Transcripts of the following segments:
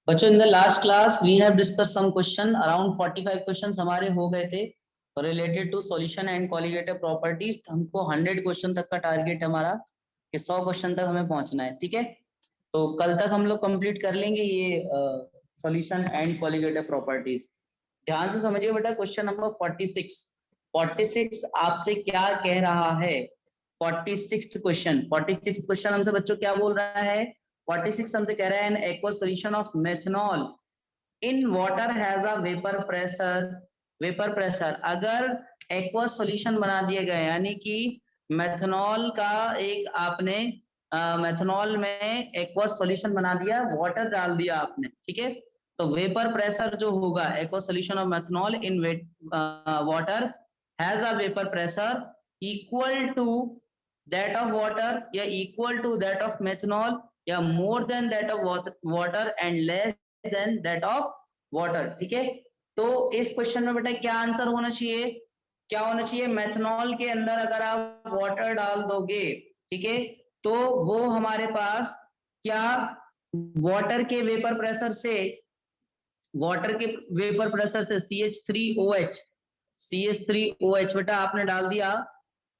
बच्चों in the last class we have discuss some question around 45 questions हमारे हो गए थे related to solution and colligative properties. हमको 100 क्वेश्चन तक का टारगेट है हमारा कि 100 क्वेश्चन तक हमें पहुंचना है। ठीक है, तो कल तक हम लोग कंप्लीट कर लेंगे ये सॉल्यूशन एंड कॉलिगेटिव प्रॉपर्टीज। ध्यान से समझिए बेटा, क्वेश्चन नंबर 46 आपसे क्या कह रहा है। 46 क्वेश्चन हमसे बच्चों क्या बोल रहा है। 46 हमसे कह रहा है N aqueous solution of methanol in water has a vapour pressure. अगर एक्वस सॉल्यूशन बना दिया गया यानी कि मेथनॉल का एक आपने मेथनॉल में एक्वस सॉल्यूशन बना दिया, वाटर डाल दिया आपने, ठीक है, तो वेपर प्रेशर जो होगा aqueous solution of methanol in water has a vapour pressure equal to that of water या equal to that of methanol या more than that of water and less than that of water. ठीक है, तो इस question में बेटा क्या answer होना चाहिए, क्या होना चाहिए, मेथनॉल के अंदर अगर आप वाटर डाल दोगे, ठीक है, तो वो हमारे पास क्या वाटर के वेपर प्रेशर से CH3OH बेटा आपने डाल दिया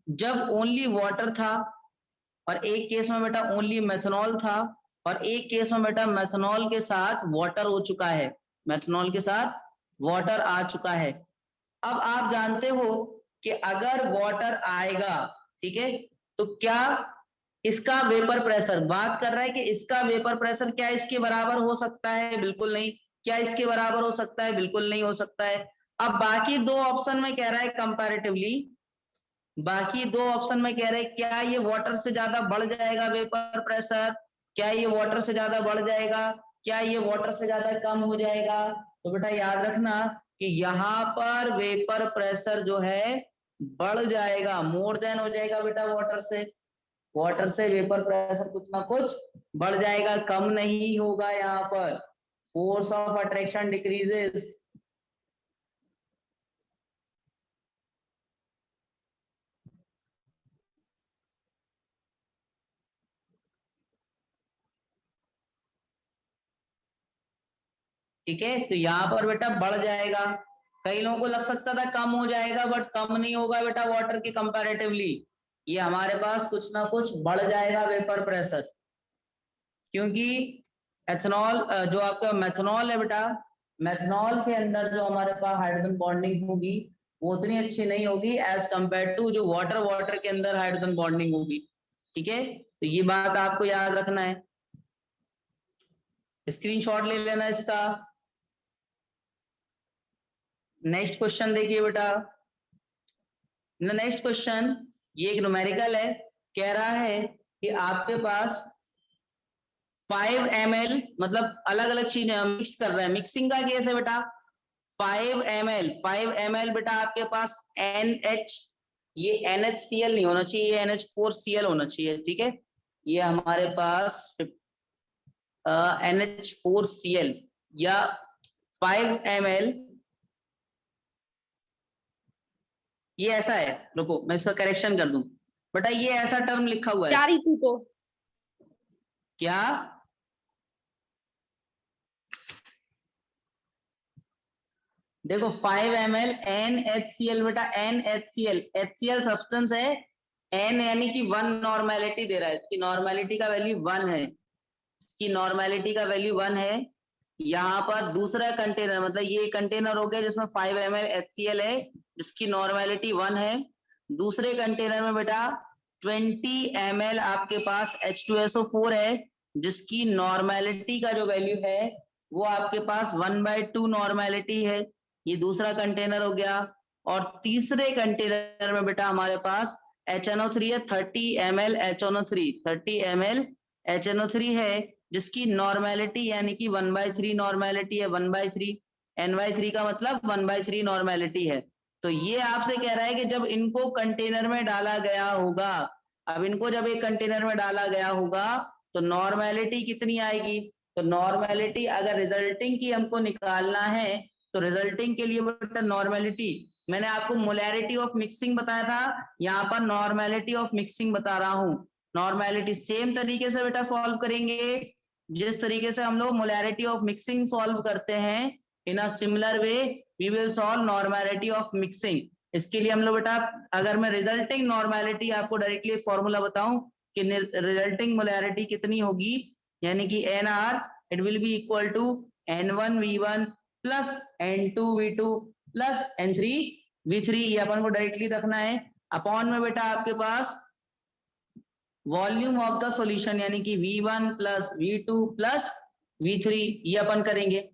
जब ओनली वाटर था, और एक केस में बेटा ओनली मेथनॉल था, और एक केस में बेटा मेथनॉल के साथ वाटर हो चुका है, मेथनॉल के साथ वाटर आ चुका है। अब आप जानते हो कि अगर वाटर आएगा, ठीक है, तो क्या इसका वेपर प्रेशर, बात कर रहा है कि इसका वेपर प्रेशर क्या इसके बराबर हो सकता है, बिल्कुल नहीं। क्या इसके बराबर हो सकता है, बिल्कुल नहीं हो सकता है। अब बाकी दो ऑप्शन में कह रहा है कंपैरेटिवली, बाकी दो ऑप्शन में कह रहे हैं क्या ये वाटर से ज्यादा बढ़ जाएगा वेपर प्रेशर, क्या ये वाटर से ज्यादा बढ़ जाएगा, क्या ये वाटर से ज्यादा कम हो जाएगा। तो बेटा याद रखना कि यहाँ पर वेपर प्रेशर जो है बढ़ जाएगा, मोर देन हो जाएगा बेटा वाटर से वेपर प्रेशर कुछ ना कुछ बढ़ जाएगा, कम नहीं होगा। यहाँ पर फोर्स ऑफ अट्रैक्शन डिक्रीजेस। ठीक है, तो यहाँ पर बेटा बढ़ जाएगा। कई लोगों को लग सकता था कम हो जाएगा, बट कम नहीं होगा बेटा वाटर के कंपैरेटिवली, ये हमारे पास कुछ ना कुछ बढ़ जाएगा वेपर प्रेशर, क्योंकि एथनॉल जो आपका मेथनॉल है बेटा, मेथनॉल के अंदर जो हमारे पास हाइड्रोजन बॉन्डिंग होगी वो उतनी अच्छी नहीं होगी एज कंपेयर टू जो वाटर के अंदर हाइड्रोजन बॉन्डिंग होगी। ठीक है, तो ये बात आपको याद रखना है, स्क्रीनशॉट ले लेना इसका। नेक्स्ट क्वेश्चन देखिए बेटा, नेक्स्ट क्वेश्चन ये एक न्यूमेरिकल है, कह रहा है कि आपके पास 5 ml, मतलब अलग अलग चीजें हम मिक्स कर रहे हैं, मिक्सिंग का केस है बेटा। 5 ml बेटा आपके पास NH, ये NHCl नहीं होना चाहिए, ये NH4Cl होना चाहिए। ठीक है, ये हमारे पास NH4Cl या 5 ml, ये ऐसा है, रुको मैं इसका करेक्शन कर दूं बेटा, ये ऐसा टर्म लिखा हुआ है क्या रीतु को क्या, देखो 5 ml NHCl बेटा, NHCl HCl सब्सटेंस है, N यानी कि 1 नॉर्मेलिटी दे रहा है, इसकी नॉर्मेलिटी का वैल्यू 1 है, इसकी नॉर्मेलिटी का वैल्यू 1 है। यहाँ पर दूसरा कंटेनर, मतलब ये कंटेनर हो गया जिसमें 5 ml HCl है जिसकी नॉर्मेलिटी 1 है। दूसरे कंटेनर में बेटा 20 ml आपके पास H2SO4 है जिसकी नॉर्मेलिटी का जो वैल्यू है वो आपके पास 1/2 नॉर्मेलिटी है। ये दूसरा कंटेनर हो गया। और तीसरे कंटेनर में बेटा हमारे पास HNO3 है, 30 ml HNO3, 30 ml HNO3 है जिसकी नॉर्मेलिटी यानी कि 1/3 नॉर्मेलिटी है, 1/3 N/3 का मतलब 1/3 नॉर्मेलिटी है। तो ये आपसे कह रहा है कि जब इनको कंटेनर में डाला गया होगा, अब इनको जब एक कंटेनर में डाला गया होगा तो नॉर्मेलिटी कितनी आएगी, तो नॉर्मेलिटी अगर रिजल्टिंग की हमको निकालना है तो रिजल्टिंग के लिए बेटा नॉर्मेलिटी, मैंने आपको मोलैरिटी ऑफ मिक्सिंग बताया था, यहाँ पर नॉर्मेलिटी ऑफ मिक्सिंग बता रहा हूँ। नॉर्मेलिटी सेम तरीके से बेटा सॉल्व करेंगे जिस तरीके से हम लोग मोलैरिटी ऑफ मिक्सिंग सॉल्व करते हैं, in a similar way we will solve normality of mixing. इसके लिए हम लोग बेटा, अगर मैं रिजल्टिंग नॉर्मेलिटी आपको डायरेक्टली फॉर्मूला बताऊं कि रिजल्टिंग मोलैरिटी कितनी होगी, यानी कि NR it will be equal to N1V1 plus N2V2 plus N3V3, ये अपन को डायरेक्टली रखना है। अपॉन में बेटा आपके पास वॉल्यूम ऑफ द सॉल्यूशन, यानी कि V1 plus V2 plus V3, ये अपन करेंगे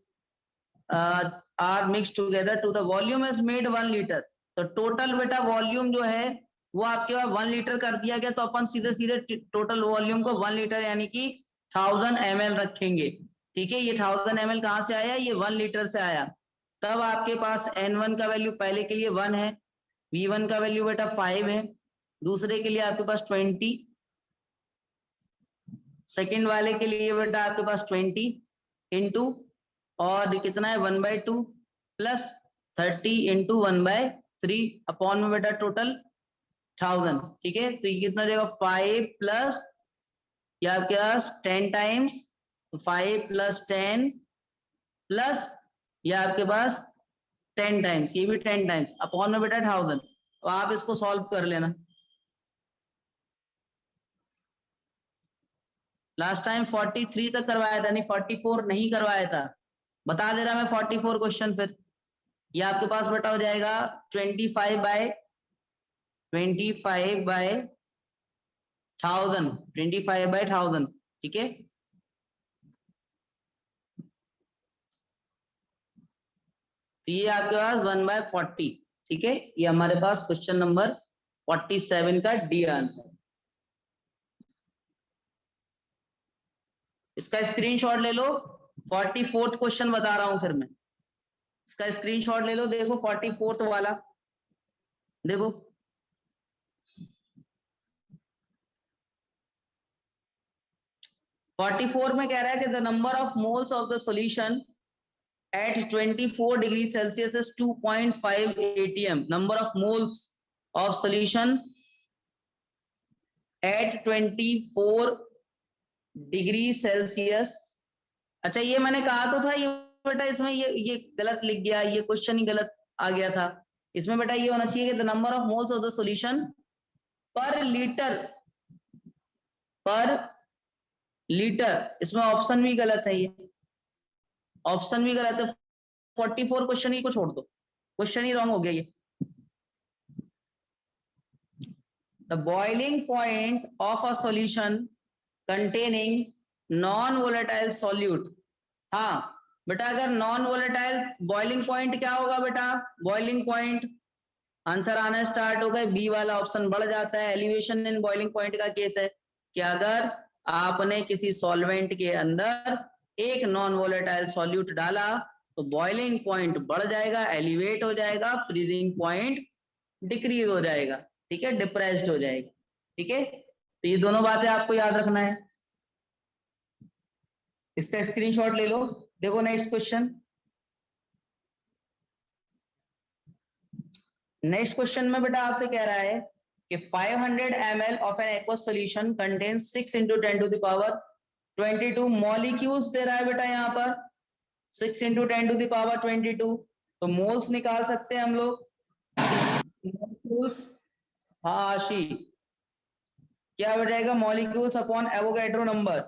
are mix together to the volume is made 1 litre. तो टोटल बेटा वॉल्यूम जो है वो आपके पास 1 लीटर कर दिया गया, तो अपन सीधे सीधे टोटल वॉल्यूम को 1 लीटर यानी कि 1000 ml रखेंगे। ठीक है, ये 1000 ml कहाँ से आया, ये 1 लीटर से आया। तब आपके पास N1 का वैल्यू पहले के लिए 1 है, V1 का वैल्यू बेटा 5 है, दूसरे के लिए आपके पास 20, सेकेंड वाले के लिए बेटा आपके पास 20 इंटू और कितना है 1/2 प्लस 30 इंटू 1/3 अपॉन में बेटा टोटल 1000। ठीक है, तो ये कितना जाएगा 5 प्लस या आपके पास 10 टाइम्स 5 प्लस 10 प्लस या आपके पास 10 टाइम्स, ये भी 10 टाइम्स अपॉन में बेटा 1000। तो आप इसको सॉल्व कर लेना। लास्ट टाइम 43 तक करवाया था, नहीं 44 नहीं करवाया था, बता दे रहा मैं 44 क्वेश्चन। फिर ये आपके पास बेटा हो जाएगा 25 बाय 1000, 25 बाय 1000। ठीक है, तो ये आपके पास 1/40। ठीक है, ये हमारे पास क्वेश्चन नंबर 47 का डी आंसर। इसका स्क्रीनशॉट ले लो, 44th क्वेश्चन बता रहा हूं फिर मैं, इसका स्क्रीनशॉट ले लो। देखो 44th वाला देखो, फोर्टी फोर में कह रहा है कि the number of moles of the solution at 24 degree Celsius is 2.5 atm। Number of moles of solution at 24 degree Celsius. अच्छा, ये मैंने कहा तो था, ये बेटा इसमें ये गलत लिख गया, ये क्वेश्चन ही गलत आ गया था। इसमें बेटा ये होना चाहिए कि the number of moles of the solution पर लीटर, इसमें ऑप्शन भी गलत है, ये ऑप्शन भी गलत है। 44 क्वेश्चन ही को छोड़ दो, क्वेश्चन ही रॉन्ग हो गया ये। The boiling point of a solution containing non volatile solute. हाँ बेटा, अगर नॉन वोलेटाइल बॉइलिंग पॉइंट क्या होगा बेटा, बॉइलिंग पॉइंट आंसर आना स्टार्ट हो गए, बी वाला ऑप्शन बढ़ जाता है। एलिवेशन इन बॉइलिंग पॉइंट का केस है कि अगर आपने किसी सॉल्वेंट के अंदर एक नॉन वोलेटाइल सॉल्यूट डाला तो बॉइलिंग पॉइंट बढ़ जाएगा, एलिवेट हो जाएगा, फ्रीजिंग पॉइंट डिक्रीज हो जाएगा। ठीक है, डिप्रेस्ड हो जाएगा। ठीक है, तो ये दोनों बातें आपको याद रखना है। इसका स्क्रीनशॉट ले लो। देखो नेक्स्ट क्वेश्चन, नेक्स्ट क्वेश्चन में बेटा आपसे कह रहा है कि 500 ml of an aqueous solution contains 6 × 10⁻22 molecules दे रहा है बेटा, यहाँ पर 6 × 10⁻22। तो मोल्स निकाल सकते हैं हम लोग, मॉलिक्यूल्स। हाँ आशी, क्या हो जाएगा, molecules upon Avogadro number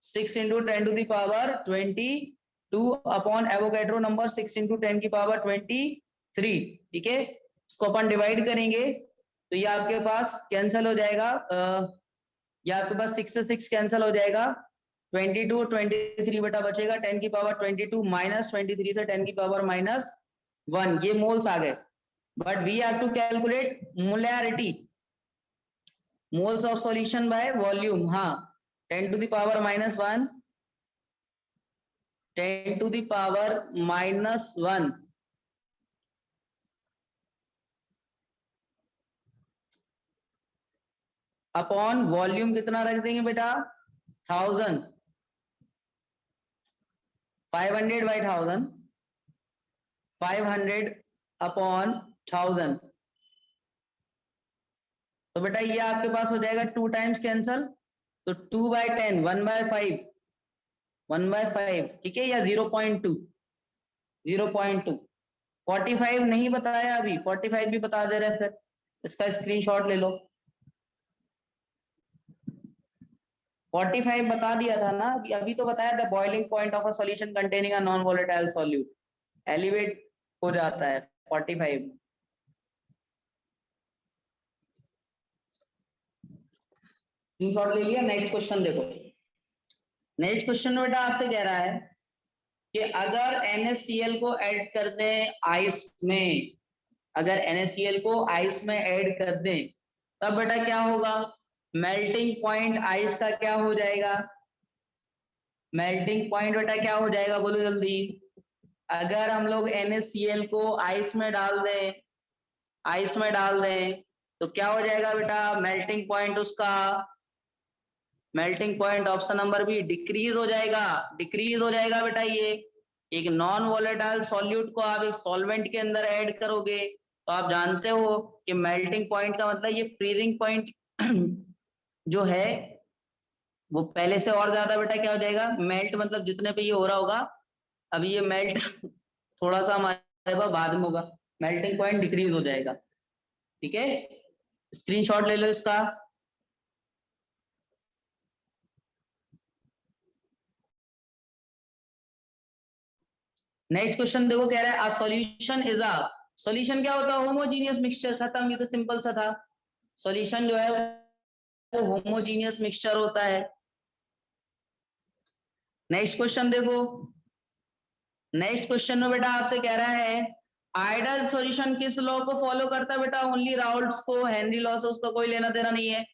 6 × 10⁻22 upon Avogadro number 6 × 10⁻23। ठीक है, इसको अपन डिवाइड करेंगे तो ये आपके पास कैंसिल हो जाएगा, ये आपके पास 6 से 6 कैंसिल हो जाएगा, 22 और 23 बेटा बचेगा 10⁻22 माइनस 23 से 10⁻1, ये मोल्स आ गए। But we have to calculate molarity, moles of solution by volume. हाँ, 10⁻⁻1 10⁻⁻1 अपॉन वॉल्यूम कितना रख देंगे बेटा 1000, 500 बाई 1000, 500 अपॉन 1000। तो बेटा ये आपके पास हो जाएगा 2 टाइम्स कैंसल, तो 2/10 1/5 1/5, ठीक है, या 0.2, 0.2। 45 नहीं बताया अभी, 45 भी बता दे रहे, फिर इसका स्क्रीनशॉट ले लो। 45 बता दिया था ना अभी, अभी तो बताया था, boiling point of a solution containing a non volatile solute elevate हो जाता है 45। स्क्रीनशॉट ले लिया। नेक्स्ट क्वेश्चन देखो। नेक्स्ट क्वेश्चन में बेटा आपसे कह रहा है कि अगर NaCl को ऐड कर दें आइस में, अगर NaCl को आइस में ऐड कर दें तब बेटा क्या होगा? मेल्टिंग पॉइंट आइस का क्या हो जाएगा? मेल्टिंग पॉइंट बेटा क्या हो जाएगा, बोलो जल्दी। अगर हम लोग NaCl को आइस में डाल दें, आइस में डाल दें तो क्या हो जाएगा बेटा? मेल्टिंग पॉइंट उसका, melting point option number be decrease हो जाएगा, डिक्रीज हो जाएगा बेटा। ये एक नॉन वोलेटाइल सॉल्यूट को आप एक सॉल्वेंट के अंदर ऐड करोगे तो आप जानते हो कि मेल्टिंग पॉइंट का मतलब ये फ्रीजिंग पॉइंट जो है वो पहले से और ज्यादा बेटा क्या हो जाएगा? मेल्ट, मतलब जितने पे ये हो रहा होगा अभी ये मेल्ट थोड़ा सा हमारे पास बाद में होगा, मेल्टिंग पॉइंट डिक्रीज हो जाएगा, ठीक है। स्क्रीनशॉट ले लो इसका। नेक्स्ट क्वेश्चन देखो, कह रहा है a solution is a, solution क्या होता है? होमोजीनियस मिक्सचर, खत्म, ये तो सिंपल सा था। सॉल्यूशन जो है वो होमोजीनियस मिक्सचर होता है। नेक्स्ट क्वेश्चन देखो। नेक्स्ट क्वेश्चन में बेटा आपसे कह रहा है आइडल सॉल्यूशन किस लॉ को फॉलो करता है बेटा? ओनली राउल्ट्स को, हेनरी लॉ से उसका कोई लेना देना नहीं है।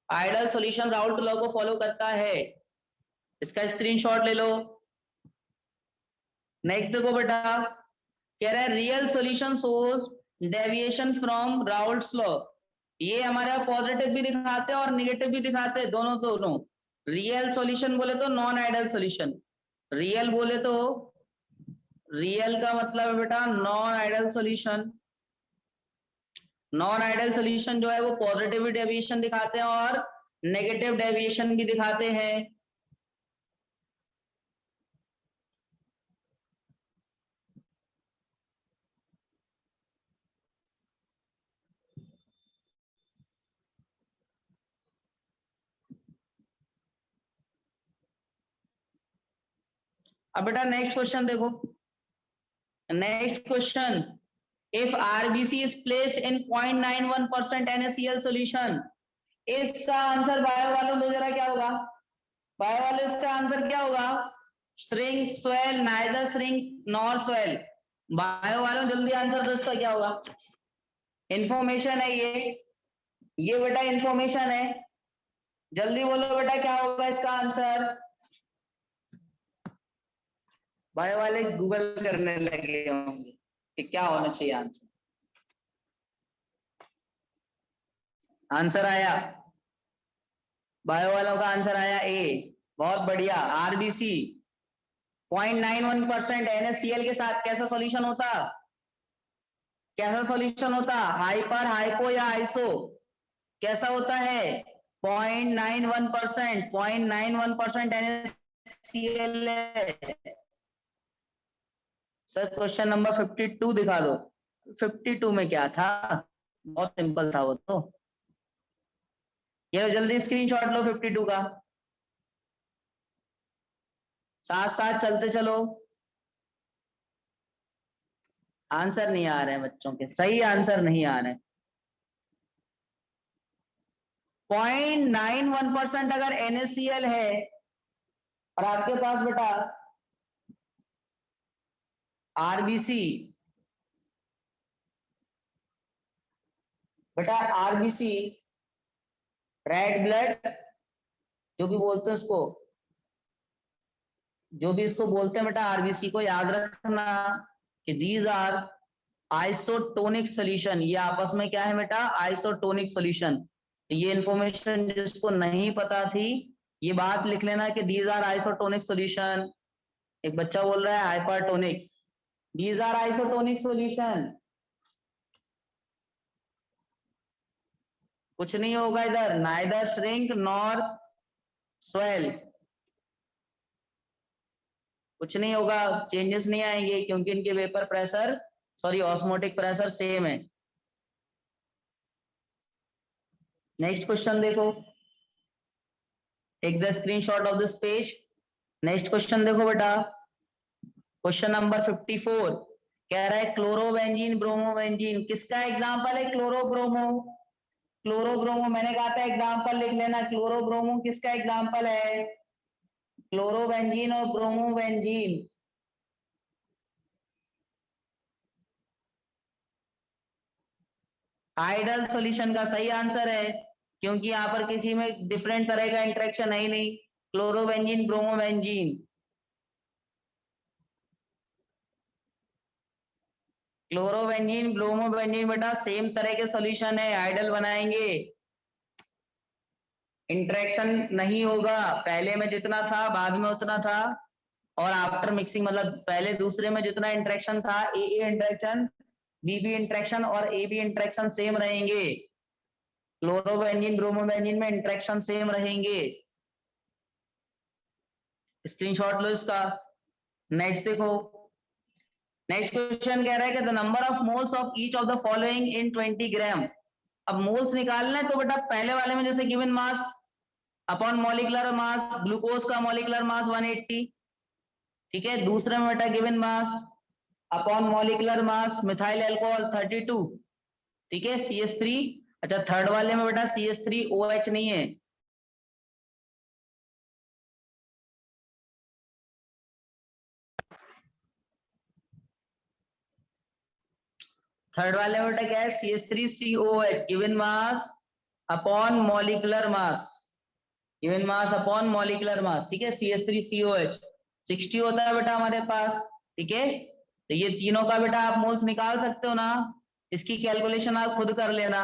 आइडल सॉल्यूशन राउल्ट लॉ को फॉलो करता है, इसका स्क्रीनशॉट ले लो। नेक्स्ट देखो बेटा, कह रहा है real solution shows deviation from Raoult's law. ये हमारे यहाँ पॉजिटिव भी दिखाते हैं और निगेटिव भी दिखाते हैं, दोनों दोनों। रियल सॉल्यूशन बोले तो नॉन आइडल सॉल्यूशन, रियल बोले तो, रियल का मतलब है बेटा non ideal solution. Non ideal solution जो है वो पॉजिटिव डेविएशन दिखाते हैं और नेगेटिव डेविएशन भी दिखाते हैं। अब बेटा नेक्स्ट क्वेश्चन देखो। Next question, if RBC is placed in 0.91% NaCl solution, इसका आंसर बायो वालों दो जरा क्या होगा? बायो वाले इसका आंसर क्या होगा? Shrink, swell, neither shrink nor swell. Bio वालों जल्दी आंसर दो, इसका क्या होगा? इंफॉर्मेशन है ये बेटा इंफॉर्मेशन है, जल्दी बोलो बेटा क्या होगा इसका आंसर? बायो वाले गूगल करने लगे होंगे कि क्या होना चाहिए आंसर। आंसर आया, बायो वालों का आंसर आया ए, बहुत बढ़िया। आरबीसी 0.91% NaCl के साथ कैसा सॉल्यूशन होता? कैसा सॉल्यूशन होता? हाइपर, हाइपो या आइसो? कैसा होता है? 0.91%, 0.91% NaCl है। सर क्वेश्चन नंबर 52 दिखा दो। 52 में क्या था? बहुत सिंपल था वो तो। ये जल्दी स्क्रीनशॉट लो 52 का, साथ साथ चलते चलो। आंसर नहीं आ रहे हैं बच्चों के, सही आंसर नहीं आ रहे। 0.91% अगर NaCl है और आपके पास बेटा आरबीसी, बेटा आरबीसी रेड ब्लड जो भी बोलते हैं उसको, जो भी इसको बोलते हैं बेटा आरबीसी को याद रखना कि दीज आर आइसोटोनिक सॉल्यूशन। ये आपस में क्या है बेटा? Isotonic solution. ये इंफॉर्मेशन जिसको नहीं पता थी ये बात लिख लेना कि दीज आर आइसोटोनिक सॉल्यूशन। एक बच्चा बोल रहा है hypertonic, these are isotonic solution. कुछ नहीं होगा इधर, नाइदर श्रिंक नॉर स्वेल। कुछ नहीं होगा, चेंजेस नहीं आएंगे क्योंकि इनके vapour pressure sorry osmotic pressure same है। नेक्स्ट क्वेश्चन देखो, take the screenshot of this page. Next question देखो बेटा, क्वेश्चन नंबर 54 कह रहा है क्लोरोबेंजीन ब्रोमोबेंजीन किसका एग्जांपल है? क्लोरोब्रोमो। क्लोरोब्रोमो मैंने कहा था एग्जांपल लिख लेना, क्लोरोब्रोमो किसका एग्जांपल है? क्लोरोबेंजीन और ब्रोमोबेंजीन। आइडल सॉल्यूशन का सही आंसर है क्योंकि यहाँ पर किसी में डिफरेंट तरह का इंटरेक्शन है ही नहीं। क्लोरोबेंजीन ब्रोमोबेंजीन, क्लोरोबेंजीन ब्रोमोबेंजीन बेटा सेम तरह के सॉल्यूशन है, आइडल बनाएंगे, इंटरेक्शन नहीं होगा। पहले में जितना था बाद में उतना था, और आफ्टर मिक्सिंग मतलब पहले दूसरे में जितना इंटरेक्शन था, ए इंटरेक्शन बी इंटरेक्शन और ए बी इंटरेक्शन सेम रहेंगे। क्लोरोबेंजीन ब्रोमोबेंजीन में इंटरेक्शन सेम रहेंगे। स्क्रीनशॉट लो इसका। नेक्स्ट देखो, नेक्स्ट क्वेश्चन कह रहा है कि the number of moles of each of the following in 20 ग्राम। अब मोल्स निकालना है तो बेटा पहले वाले में जैसे given mass upon molecular mass, glucose का मॉलिक्यूलर मास 180, ठीक है। दूसरे में बेटा given mass upon molecular mass methyl alcohol 32, ठीक है, CH3। अच्छा थर्ड वाले में बेटा CH3OH नहीं है, थर्ड वाले में बेटा क्या है? CH3COH given mass upon molecular mass, given mass upon molecular mass, ठीक है। CH3COH 60 होता है बेटा हमारे पास, ठीक है। तो ये तीनों का बेटा आप मोल्स निकाल सकते हो ना, इसकी कैलकुलेशन आप खुद कर लेना।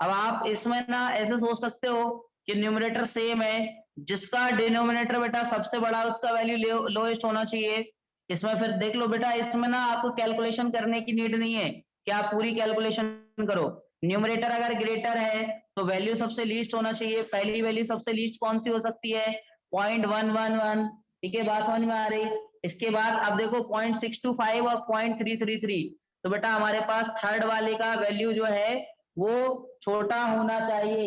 अब आप इसमें ना ऐसे सोच सकते हो कि न्यूमरेटर सेम है, जिसका डिनोमिनेटर बेटा सबसे बड़ा उसका वैल्यू लोएस्ट होना चाहिए। इसमें फिर देख लो बेटा, इसमें ना आपको कैलकुलेशन करने की नीड नहीं है कि आप पूरी कैलकुलेशन करो। न्यूमरेटर अगर ग्रेटर है तो वैल्यू सबसे लीस्ट होना चाहिए। पहली वैल्यू सबसे लीस्ट कौन सी हो सकती है? 0.111, ठीक है, बात समझ में आ रही। इसके बाद अब देखो 0.625 और 0.333, तो बेटा हमारे पास थर्ड वाले का वैल्यू जो है वो छोटा होना चाहिए।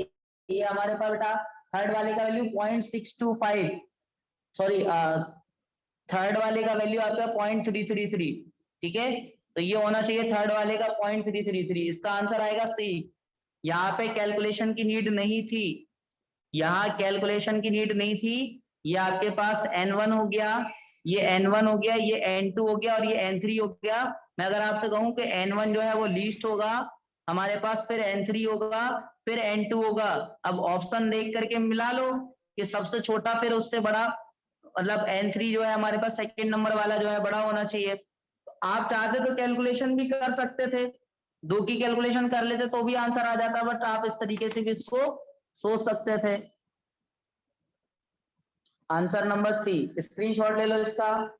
ये हमारे पास बेटा थर्ड वाले का वैल्यू 0.625, सॉरी थर्ड वाले का वैल्यू आपका 0.333, ठीक है। तो ये होना चाहिए थर्ड वाले का 0.333, इसका आंसर आएगा सी। यहाँ पे कैलकुलेशन की नीड नहीं थी, यहाँ कैलकुलेशन की नीड नहीं थी। ये आपके पास N1 हो गया, ये N1 हो गया, ये N2 हो गया और ये N3 हो गया। मैं अगर आपसे कहूं कि N1 जो है वो लीस्ट होगा हमारे पास, फिर N3 होगा, फिर N2 होगा। अब ऑप्शन देख करके मिला लो कि सबसे छोटा फिर उससे बड़ा, मतलब N3 जो है हमारे पास सेकेंड नंबर वाला जो है बड़ा होना चाहिए। आप चाहते तो कैलकुलेशन भी कर सकते थे, दो की कैलकुलेशन कर लेते तो भी आंसर आ जाता, बट आप इस तरीके से भी इसको सोच सकते थे। आंसर नंबर सी, स्क्रीनशॉट ले लो इसका।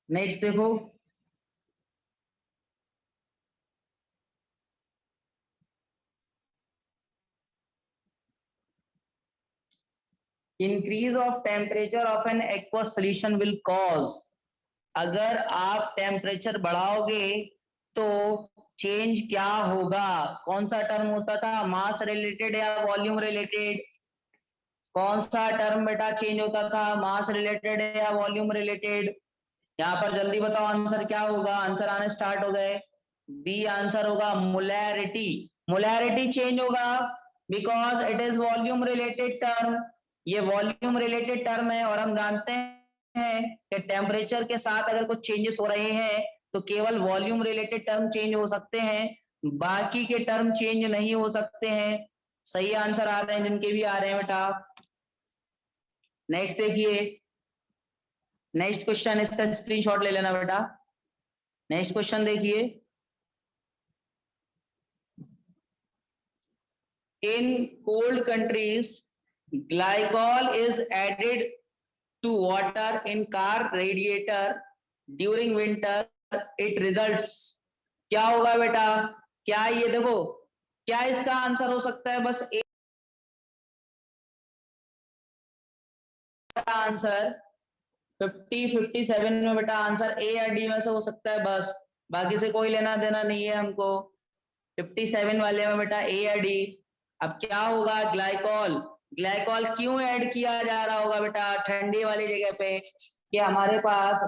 नेक्स्ट देखो, increase of temperature of an aqueous solution will cause. अगर आप टेम्परेचर बढ़ाओगे तो चेंज क्या होगा? कौन सा टर्म होता था, मास रिलेटेड या वॉल्यूम रिलेटेड? कौन सा टर्म बेटा चेंज होता था, मास रिलेटेड या वॉल्यूम रिलेटेड? यहाँ पर जल्दी बताओ आंसर क्या होगा, आंसर आने स्टार्ट हो गए। बी आंसर होगा मोलैरिटी। मोलैरिटी चेंज होगा because it is volume related term. ये वॉल्यूम रिलेटेड टर्म है और हम जानते हैं कि टेम्परेचर के साथ अगर कुछ चेंजेस हो रहे हैं तो केवल वॉल्यूम रिलेटेड टर्म चेंज हो सकते हैं, बाकी के टर्म चेंज नहीं हो सकते हैं। सही आंसर आ रहे हैं जिनके भी आ रहे हैं बेटा। नेक्स्ट देखिए, नेक्स्ट क्वेश्चन, इसका स्क्रीनशॉट ले लेना बेटा। नेक्स्ट क्वेश्चन देखिए, in cold countries glycol is added to water in car radiator during winter it results, क्या होगा बेटा? क्या ये देखो, क्या इसका आंसर हो सकता है? बस एक आंसर 50-57 में बेटा आंसर ए या डी में से हो सकता है, बस बाकी से कोई लेना देना नहीं है हमको। 57 वाले में बेटा ए या डी। अब क्या होगा? ग्लाइकॉल, ग्लाइकॉल क्यों ऐड किया जा रहा होगा बेटा ठंडी वाली जगह पे? कि हमारे पास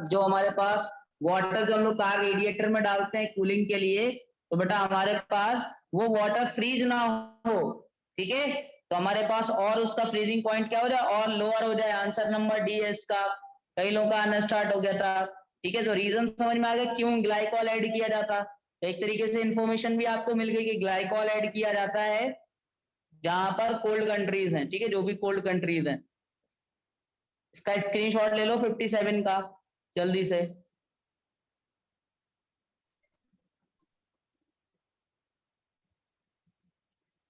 वाटर जो हम लोग कार रेडिएटर में डालते हैं कूलिंग के लिए, तो बेटा हमारे पास वो वाटर फ्रीज ना हो, ठीक है? तो हमारे पास और उसका फ्रीजिंग पॉइंट क्या हो जाए? और लोअर हो जाए। आंसर नंबर डी है इसका। कई लोगों का आना स्टार्ट हो गया था, ठीक है? तो रीजन समझ में आ गया क्यों ग्लाइकॉल ऐड किया जाता। तो एक तरीके से इंफॉर्मेशन भी आपको मिल गई कि ग्लाइकॉल ऐड किया जाता है जहां पर कोल्ड कंट्रीज हैं, ठीक है? जो भी कोल्ड कंट्रीज हैं। इसका स्क्रीनशॉट ले लो 57 का जल्दी से।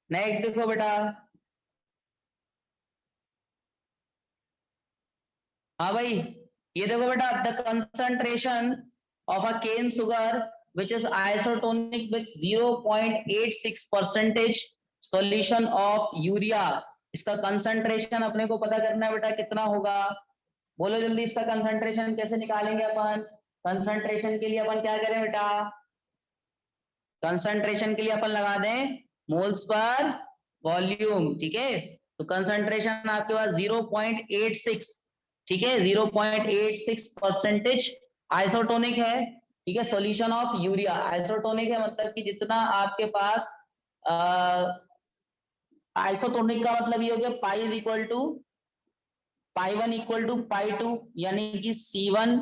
नेक्स्ट देखो बेटा, हाँ भाई ये देखो बेटा, the concentration of a cane sugar which is isotonic with 0.86% solution of urea, इसका कंसंट्रेशन अपने को पता करना है बेटा कितना होगा। बोलो जल्दी, इसका कंसंट्रेशन कैसे निकालेंगे अपन? कंसंट्रेशन के लिए अपन क्या करें बेटा? कंसंट्रेशन के लिए अपन लगा दें मोल्स पर वॉल्यूम, ठीक है? तो कंसंट्रेशन आपके पास 0.86, ठीक है? 0.86% आइसोटोनिक है, ठीक है? Solution of urea. आइसोटोनिक है मतलब कि जितना आपके पास आइसोटोनिक का मतलब ये हो गया pi is equal to pi 1 equal to pi 2, यानी कि C1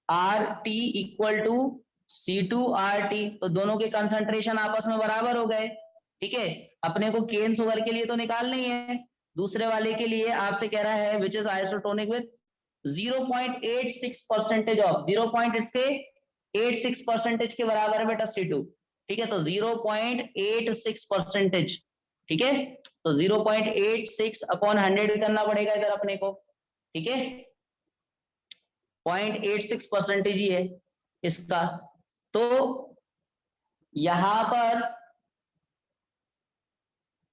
RT equal to C2 RT। तो दोनों के कंसंट्रेशन आपस में बराबर हो गए, ठीक है? अपने को केन सुगर के लिए तो निकालना ही है, दूसरे वाले के लिए आपसे कह रहा है which is isotonic with 0.86% of 0.86% के बराबर है बेटा C2, ठीक है? तो 0.86%, ठीक है? तो 0.86 अपॉन 100 करना पड़ेगा इधर अपने को, ठीक है? 0.86% ही है इसका। तो यहां पर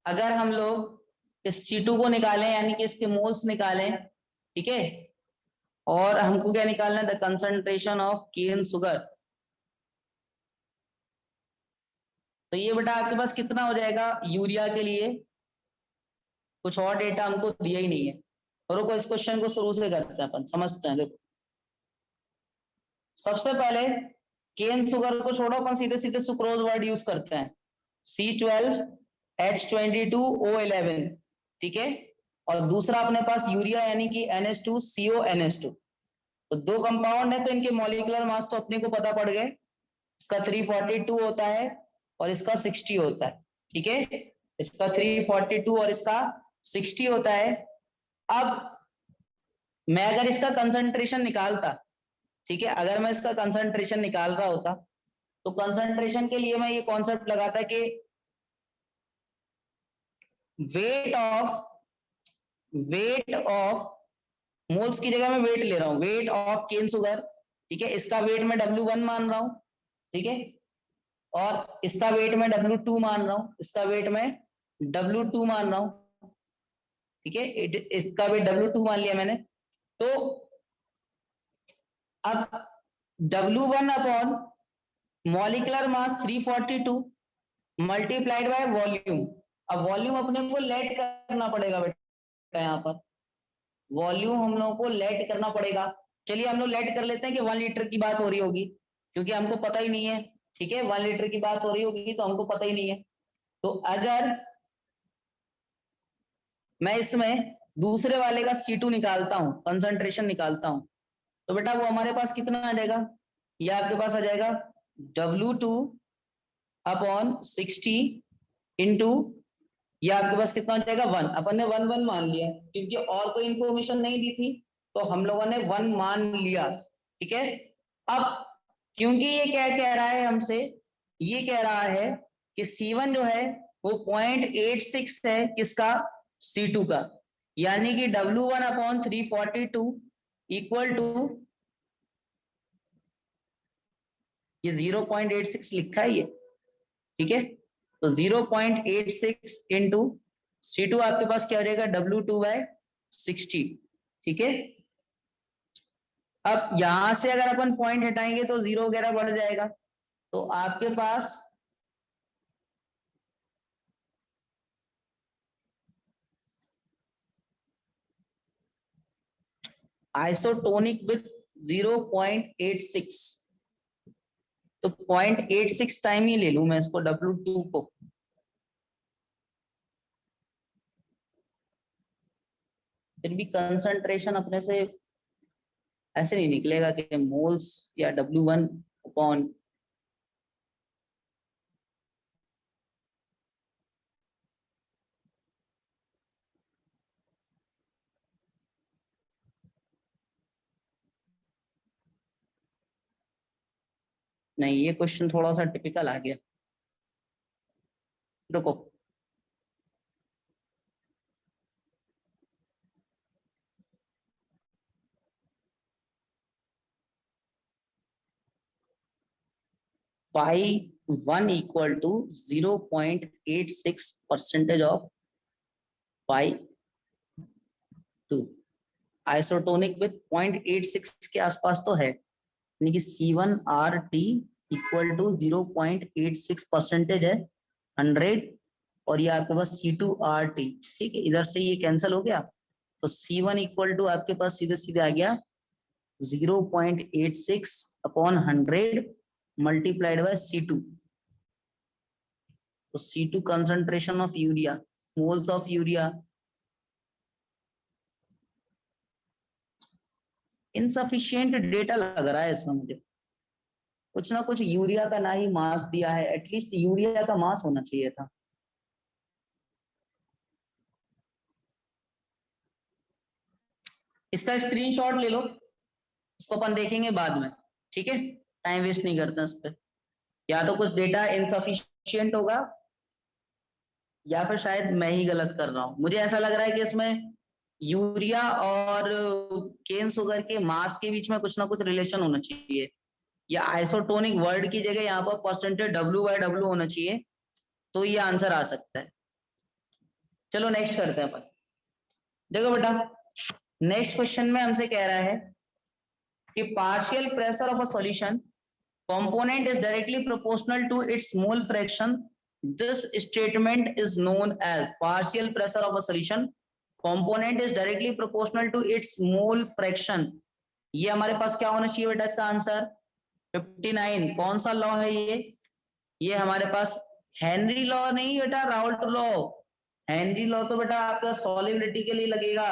अगर हम लोग इस C2 को निकालें, यानी कि इसके मोल्स निकालें, ठीक है? और हमको क्या निकालना है? The concentration of cane sugar. तो ये बेटा आपके पास कितना हो जाएगा यूरिया के लिए? कुछ और डेटा हमको दिया ही नहीं है। और रुको इस क्वेश्चन को शुरू से करते हैं अपन, समझते हैं। देखो सबसे पहले केन सुगर को छोड़ो, अपन सीधे सीधे सुक्रोज वर्ड यूज करते हैं। C12H22O11, ठीक है? और दूसरा अपने पास यूरिया यानी कि NH2CO NH2। तो दो कंपाउंड है तो इनके मॉलिक्यूलर मास तो अपने को पता पड़ गए। इसका 342 होता है और इसका 60 होता है, ठीक है? इसका 342 और इसका 60 होता है। अब मैं अगर इसका कंसंट्रेशन निकालता, ठीक है, अगर मैं इसका कंसंट्रेशन निकाल रहा होता तो कंसंट्रेशन के लिए मैं ये कॉन्सेप्ट लगाता कि वेट ऑफ मोल्स की जगह मैं वेट ले रहा हूं, वेट ऑफ केन सुगर, ठीक है? इसका वेट मैं W1 मान रहा हूं, ठीक है? और इसका वेट मैं W2 मान रहा हूं, इसका वेट मैं W2 मान रहा हूं, ठीक है? इसका वेट W2 मान लिया मैंने। तो अब W1 upon molecular mass 342 multiplied by volume. अब वॉल्यूम अपने को लेट करना पड़ेगा बेटा, यहाँ पर वॉल्यूम हम लोगों को लेट करना पड़ेगा। चलिए हम लोग लेट कर लेते हैं कि 1 लीटर की बात हो रही होगी, क्योंकि हमको पता ही नहीं है, ठीक है? 1 लीटर की बात हो रही होगी तो हमको पता ही नहीं है। तो अगर मैं इसमें दूसरे वाले का C2 निकालता हूं, कंसंट्रेशन निकालता हूं, तो बेटा वो हमारे पास कितना आ जाएगा? ये आपके पास आ जाएगा W2 अपॉन 60 इंटू, ये आपके पास कितना हो जाएगा 1। अपन ने 1 मान लिया क्योंकि और कोई इंफॉर्मेशन नहीं दी थी, तो हम लोगों ने 1 मान लिया, ठीक है? अब क्योंकि ये क्या कह रहा है हमसे? ये कह रहा है कि C1 जो है वो 0.86 है किसका, C2 का, यानी कि W1 अपॉन 342 इक्वल टू, ये 0.86 लिखा है ये, ठीक है। तो 0.86 इंटू C2 आपके पास क्या हो जाएगा, W2/60, ठीक है। अब यहां से अगर अपन पॉइंट हटाएंगे तो 0 वगैरह बढ़ जाएगा, तो आपके पास आइसोटोनिक विथ 0.86, तो 0.86 टाइम ही ले लूं मैं इसको, W2 को, फिर भी कंसंट्रेशन अपने से ऐसे नहीं निकलेगा कि मोल्स या W1 अपॉन, नहीं ये क्वेश्चन थोड़ा सा टिपिकल आ गया, रुको। phi1 equal to 0.86% of phi2, isotonic with 0.86 के आसपास तो है, यानी कि C1RT इक्वल टू 0.86% है 100, और ये आपके पास C2RT, ठीक है, इधर से ये कैंसिल हो गया, तो C1 इक्वल टू आपके पास सीधे सीधे आ गया 0.86 अपॉन 100 मल्टीप्लाइड बाय C2, तो C2 concentration of urea, moles of urea, insufficient data लग रहा है इसमें मुझे, कुछ ना कुछ यूरिया का ना ही मास दिया है, एटलीस्ट यूरिया का मास होना चाहिए था। इसका स्क्रीनशॉट ले लो, इसको अपन देखेंगे बाद में, ठीक है, टाइम वेस्ट नहीं करते इस पे, या तो कुछ डेटा इनसफिशिएंट होगा या फिर शायद मैं ही गलत कर रहा हूँ, मुझे ऐसा लग रहा है कि इसमें यूरिया और केन शुगर के मास के बीच में कुछ ना कुछ रिलेशन होना चाहिए, या आइसोटोनिक वर्ड की जगह यहाँ पर परसेंटेज W/W होना चाहिए, तो ये आंसर आ सकता है। चलो नेक्स्ट करते हैं अपन। देखो बेटा, नेक्स्ट क्वेश्चन में हमसे कह रहा है कि partial pressure of a solution component is directly proportional to its mole fraction. This statement is known as partial pressure of a solution. Component is directly proportional to its mole fraction. ये हमारे पास क्या होना चाहिए बेटा इसका answer, 59। कौन सा law है ये हमारे पास हेनरी लॉ नहीं बेटा, राउल्ट लॉ। हेनरी लॉ तो बेटा आपका सॉल्युबिलिटी के लिए लगेगा,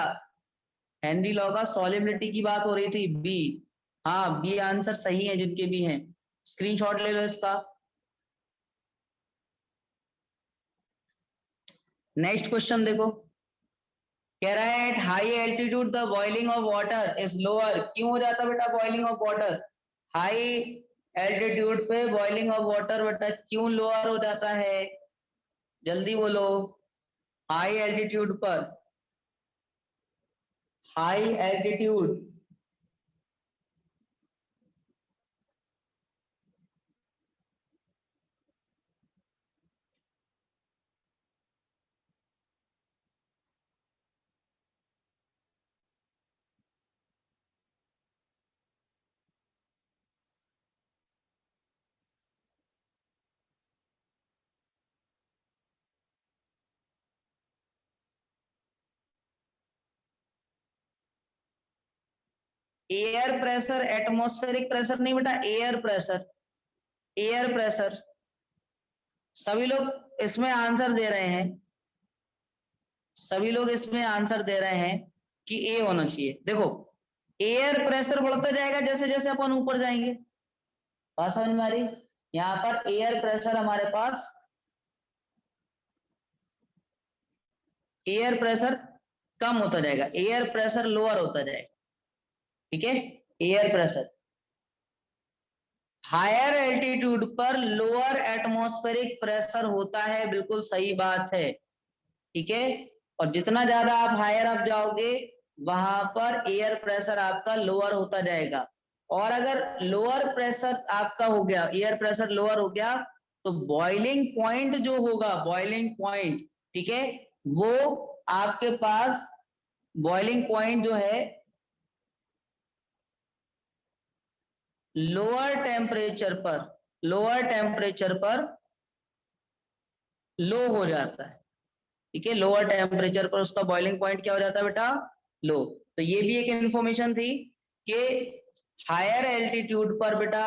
हेनरी लॉ का सॉल्युबिलिटी की बात हो रही थी, बी, हाँ बी आंसर सही है जिनके भी हैं, स्क्रीनशॉट ले लो इसका। नेक्स्ट क्वेश्चन देखो, कह रहा है at high altitude the boiling of water is lower, क्यों हो जाता बेटा boiling of water, high altitude पे बॉइलिंग ऑफ वाटर बेटा क्यों लोअर हो जाता है, जल्दी बोलो। हाई एल्टीट्यूड पर, high altitude, air pressure, atmospheric pressure नहीं बेटा, एयर प्रेशर, एयर प्रेशर। सभी लोग इसमें आंसर दे रहे हैं, सभी लोग इसमें आंसर दे रहे हैं कि ए होना चाहिए। देखो एयर प्रेशर बढ़ता जाएगा जैसे जैसे अपन ऊपर जाएंगे, बात समझ में आ रही, यहाँ पर एयर प्रेशर हमारे पास, एयर प्रेशर कम होता जाएगा, एयर प्रेशर लोअर होता जाएगा, ठीक है, एयर प्रेशर। हायर एल्टीट्यूड पर लोअर एटमॉस्फेरिक प्रेशर होता है, बिल्कुल सही बात है, ठीक है। और जितना ज्यादा आप हायर अप जाओगे वहां पर एयर प्रेशर आपका लोअर होता जाएगा। और अगर लोअर प्रेशर आपका हो गया, एयर प्रेशर लोअर हो गया, तो बॉइलिंग पॉइंट जो होगा, बॉइलिंग पॉइंट, ठीक है, वो आपके पास बॉइलिंग पॉइंट जो है लोअर टेम्परेचर पर लो हो जाता है, ठीक है। लोअर टेम्परेचर पर उसका बॉइलिंग पॉइंट क्या हो जाता है बेटा, लो। तो ये भी एक इंफॉर्मेशन थी कि हायर एल्टीट्यूड पर बेटा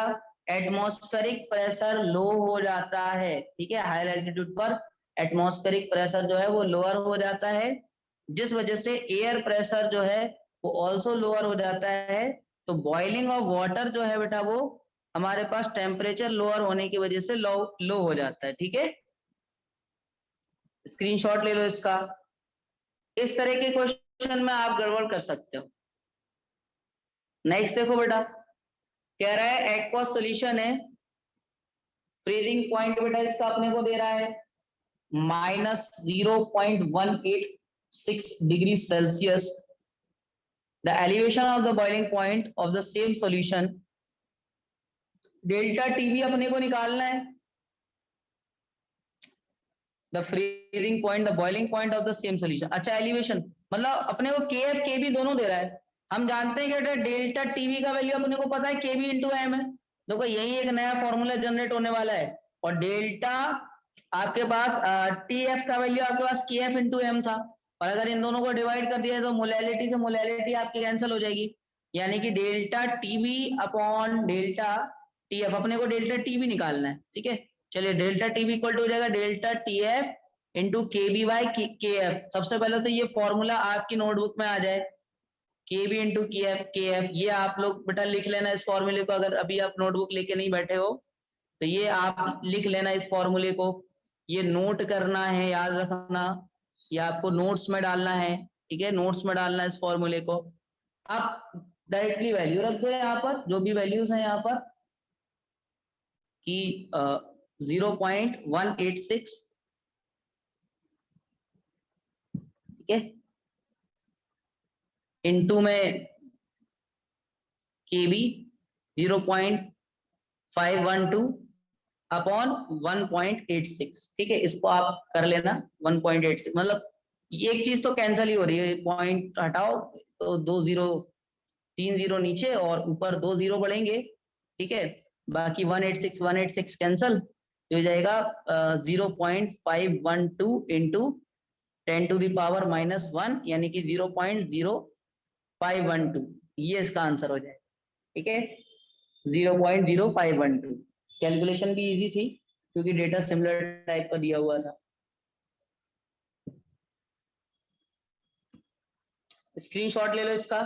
एटमॉस्फेरिक प्रेशर लो हो जाता है, ठीक है। हायर एल्टीट्यूड पर एटमॉस्फेरिक प्रेशर जो है वो लोअर हो जाता है, जिस वजह से एयर प्रेशर जो है वो ऑल्सो लोअर हो जाता है। तो बॉइलिंग ऑफ वाटर जो है बेटा वो हमारे पास टेम्परेचर लोअर होने की वजह से लो हो जाता है, ठीक है। स्क्रीनशॉट ले लो इसका। इस तरह के क्वेश्चन में आप गड़बड़ कर सकते हो। नेक्स्ट देखो बेटा, कह रहा है एक्वस सॉल्यूशन है, फ्रीजिंग पॉइंट बेटा इसका अपने को दे रहा है -0.186 degree Celsius. The elevation of the boiling point of the same solution, delta TV अपने को निकालना है। The freezing point, the boiling point of the same solution. अच्छा, एलिवेशन मतलब अपने को के एफ के बी दोनों दे रहा है। हम जानते हैं कि डेल्टा टीवी का वैल्यू अपने को पता है के बी इंटू एम है। देखो यही एक नया फॉर्मूला जनरेट होने वाला है। और डेल्टा आपके पास टी एफ का वैल्यू आपके पास के एफ इंटू एम था। और अगर इन दोनों को डिवाइड कर दिया तो मोलैलिटी से मोलैलिटी आपकी कैंसिल हो जाएगी, यानी कि delta TV upon delta T F. अपने को डेल्टा टीवी निकालना है, ठीक है। चलिए डेल्टा टीवी इक्वल टू हो जाएगा डेल्टा टी एफ इंटू के बी बाई के एफ। सबसे पहले तो ये फॉर्मूला आपकी नोटबुक में आ जाए, के बी इंटू के एफ। ये आप लोग बेटा लिख लेना इस फॉर्मूले को, अगर अभी आप नोटबुक लेके नहीं बैठे हो तो ये आप लिख लेना इस फॉर्मूले को। ये नोट करना है, याद रखना, ये आपको नोट्स में डालना है, ठीक है। नोट्स में डालना है इस फॉर्मूले को। आप डायरेक्टली वैल्यू रख दो यहाँ पर, जो भी वैल्यूज हैं यहाँ पर, कि 0.186, ठीक है, इनटू में के बी 0.512 अपॉन 1.86, ठीक है। इसको आप कर लेना 1.86, मतलब एक चीज तो कैंसिल ही हो रही है, पॉइंट हटाओ तो 2 जीरो, 3 जीरो नीचे और ऊपर 2 जीरो बढ़ेंगे, ठीक है। बाकी 186 कैंसल हो जाएगा। 0.512 इंटू 10⁻⁻1 यानी कि 0.0512, ये इसका आंसर हो जाएगा, ठीक है। 0.0512। कैलकुलेशन भी इजी थी क्योंकि डेटा सिमिलर टाइप का दिया हुआ था। स्क्रीनशॉट ले लो इसका।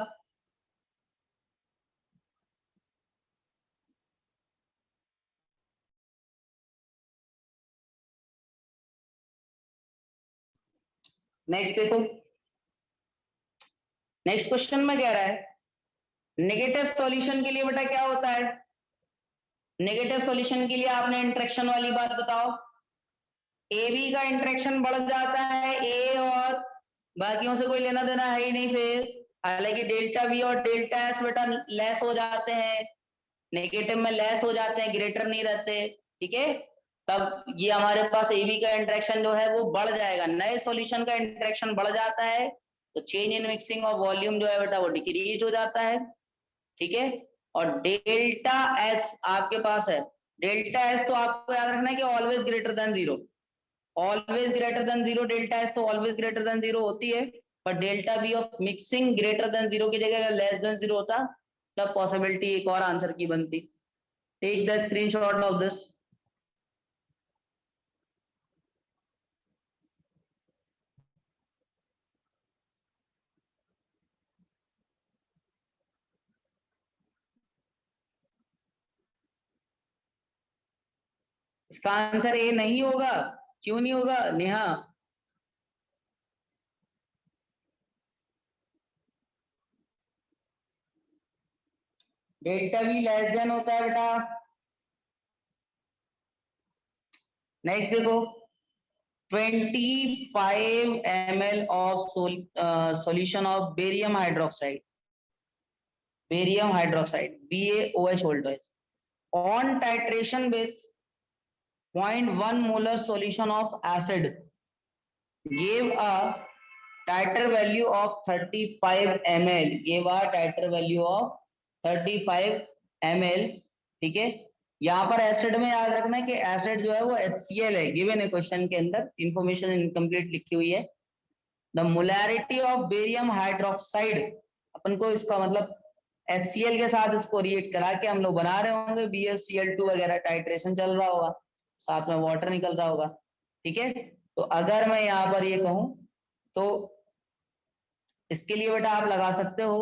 नेक्स्ट देखो, नेक्स्ट क्वेश्चन में कह रहा है नेगेटिव सॉल्यूशन के लिए बेटा क्या होता है। नेगेटिव सॉल्यूशन के लिए आपने इंटरेक्शन वाली बात बताओ। ए बी का इंटरेक्शन बढ़ जाता है, ए और बाकियों से कोई लेना देना है ही नहीं फिर। हालांकि डेल्टा वी और डेल्टा एस बेटा लेस हो जाते हैं, नेगेटिव में लेस हो जाते हैं, ग्रेटर नहीं रहते, ठीक है। तब ये हमारे पास ए बी का इंटरेक्शन जो है वो बढ़ जाएगा, नए सॉल्यूशन का इंटरेक्शन बढ़ जाता है, तो change in mixing of volume जो है बेटा वो डिक्रीज हो जाता है, ठीक है। और डेल्टा एस आपके पास है, डेल्टा एस तो आपको याद रखना है कि always greater than zero, always greater than zero. Delta S तो ऑलवेज ग्रेटर देन जीरो होती है, पर delta B of mixing greater than zero की जगह अगर लेस देन जीरो होता तब पॉसिबिलिटी एक और आंसर की बनती। Take the screenshot of this. इसका आंसर ए नहीं होगा, क्यों नहीं होगा Neha? Delta B less than होता है बेटा नेक्स्ट देखो 25 ml of solution of barium hydroxide, BaOH voltage on titration with 0.1 molar solution of acid gave a titer value of 35 ml, gave a titer value of 35 ml। ठीक है, यहाँ पर acid में याद रखना है कि एसिड जो है वो HCl है, गिवन है क्वेश्चन के अंदर, इंफॉर्मेशन इनकम्प्लीट लिखी हुई है। The molarity of barium hydroxide, अपन को इसका मतलब HCl के साथ इसको रिएक्ट करा के हम लोग बना रहे होंगे BaCl2 वगैरह, टाइट्रेशन चल रहा होगा, साथ में वाटर निकल रहा होगा। ठीक है, तो अगर मैं यहाँ पर ये कहूं तो इसके लिए बेटा आप लगा सकते हो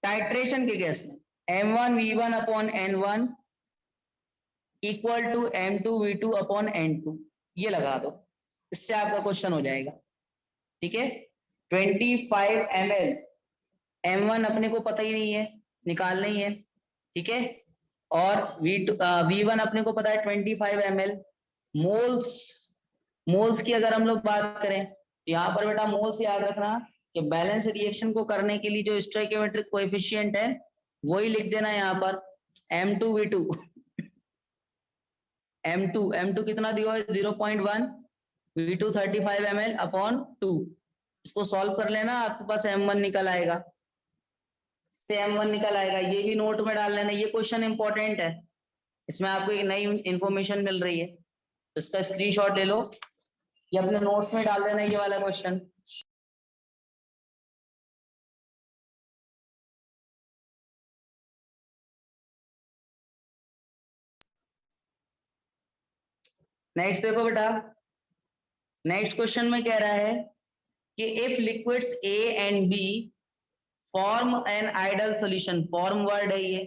टाइट्रेशन के केस में M1V1 upon N1 equal to M2V2 upon N2, ये लगा दो, इससे आपका क्वेश्चन हो जाएगा। ठीक है, 25 ml, M1 अपने को पता ही नहीं है, निकालना ही है। ठीक है, और V1 अपने को पता है 25 ml। मोल्स की अगर हम लोग बात करें, यहाँ पर बेटा मोल्स याद रखना कि बैलेंस रिएक्शन को करने के लिए जो स्टोइकियोमेट्रिक कोएफिशिएंट है वही लिख देना यहाँ पर M2V2। M2 कितना दिया है 0.1, V2 35 ml अपॉन 2, इसको सॉल्व कर लेना, आपके पास M1 निकल आएगा, से M1 निकल आएगा। ये भी नोट में डाल लेना, ये क्वेश्चन इंपॉर्टेंट है, इसमें आपको एक नई इंफॉर्मेशन मिल रही है, तो इसका स्क्रीनशॉट ले लो, ये अपने नोट्स में डाल देना ये वाला क्वेश्चन। नेक्स्ट देखो बेटा, नेक्स्ट क्वेश्चन में कह रहा है कि if liquids A and B form an ideal solution, form word है ये,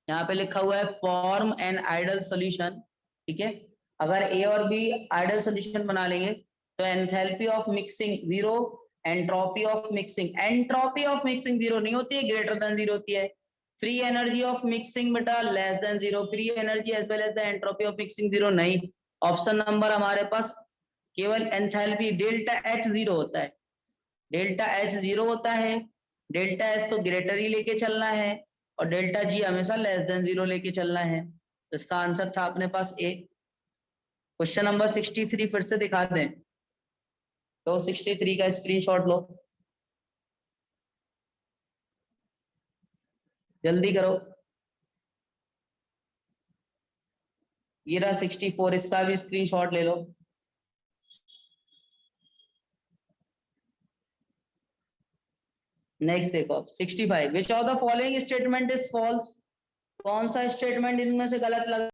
यहाँ पे लिखा हुआ है फॉर्म एन आइडल सॉल्यूशन। ठीक है, अगर A और B आइडल सॉल्यूशन बना लेंगे तो enthalpy of mixing zero, entropy of mixing zero नहीं होती है, ग्रेटर देन जीरो होती है। फ्री एनर्जी ऑफ मिक्सिंग बेटा less than zero, free energy as well as the entropy of mixing zero नहीं। ऑप्शन नंबर हमारे पास केवल एंथैल्पी डेल्टा H जीरो होता है, डेल्टा H जीरो होता है, डेल्टा एस तो ग्रेटर ही लेके चलना है और डेल्टा जी हमेशा लेस देन जीरो लेके चलना है। तो इसका आंसर था अपने पास ए। क्वेश्चन नंबर 63 फिर से दिखा दें तो 63 का स्क्रीनशॉट लो, जल्दी करो। ये रहा 64, इसका भी स्क्रीनशॉट ले लो। नेक्स्ट देखो 65, which of the following statement is false, कौन सा स्टेटमेंट इनमें से गलत लग